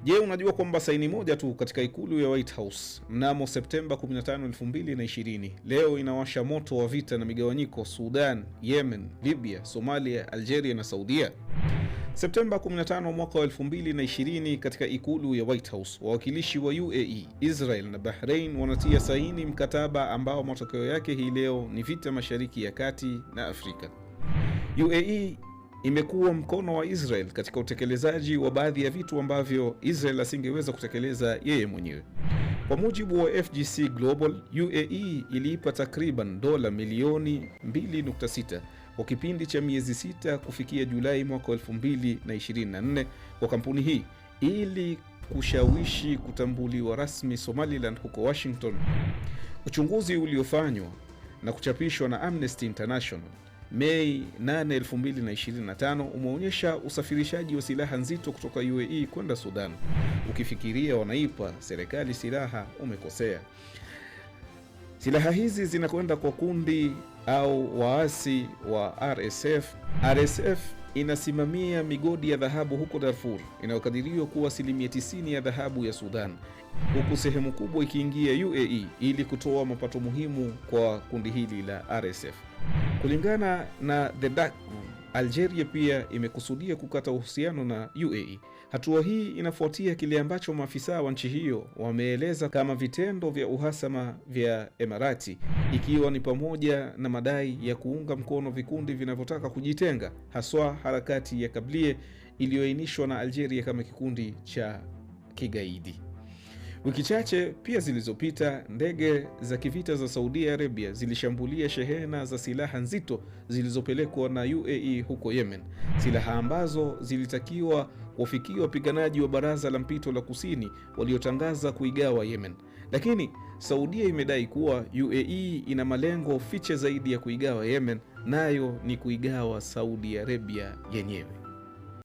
Je, unajua kwamba saini moja tu katika ikulu ya White House mnamo Septemba 15, 2020 leo inawasha moto wa vita na migawanyiko Sudan, Yemen, Libya, Somalia, Algeria na Saudia? Septemba 15 mwaka wa 2020 katika ikulu ya White House, wawakilishi wa UAE, Israel na Bahrain wanatia saini mkataba ambao matokeo yake hii leo ni vita Mashariki ya Kati na Afrika. UAE imekuwa mkono wa Israel katika utekelezaji wa baadhi ya vitu ambavyo Israel asingeweza kutekeleza yeye mwenyewe. Kwa mujibu wa FGC Global, UAE iliipa takriban dola milioni 2.6 kwa kipindi cha miezi 6 kufikia Julai mwaka 2024 kwa kampuni hii ili kushawishi kutambuliwa rasmi Somaliland huko Washington. Uchunguzi uliofanywa na kuchapishwa na Amnesty International Mei 8, 2025 umeonyesha usafirishaji wa silaha nzito kutoka UAE kwenda Sudan. Ukifikiria wanaipa serikali silaha, umekosea. Silaha hizi zinakwenda kwa kundi au waasi wa RSF. RSF inasimamia migodi ya dhahabu huko Darfur inayokadiriwa kuwa 90% ya dhahabu ya Sudan, huku sehemu kubwa ikiingia UAE ili kutoa mapato muhimu kwa kundi hili la RSF. Kulingana na The Dark Room, Algeria pia imekusudia kukata uhusiano na UAE. Hatua hii inafuatia kile ambacho maafisa wa nchi hiyo wameeleza kama vitendo vya uhasama vya Emirati, ikiwa ni pamoja na madai ya kuunga mkono vikundi vinavyotaka kujitenga, haswa harakati ya Kablie iliyoainishwa na Algeria kama kikundi cha kigaidi. Wiki chache pia zilizopita, ndege za kivita za Saudi Arabia zilishambulia shehena za silaha nzito zilizopelekwa na UAE huko Yemen, silaha ambazo zilitakiwa kuwafikia wapiganaji wa Baraza la Mpito la Kusini waliotangaza kuigawa Yemen. Lakini Saudia imedai kuwa UAE ina malengo fiche zaidi ya kuigawa Yemen, nayo ni kuigawa Saudi Arabia yenyewe.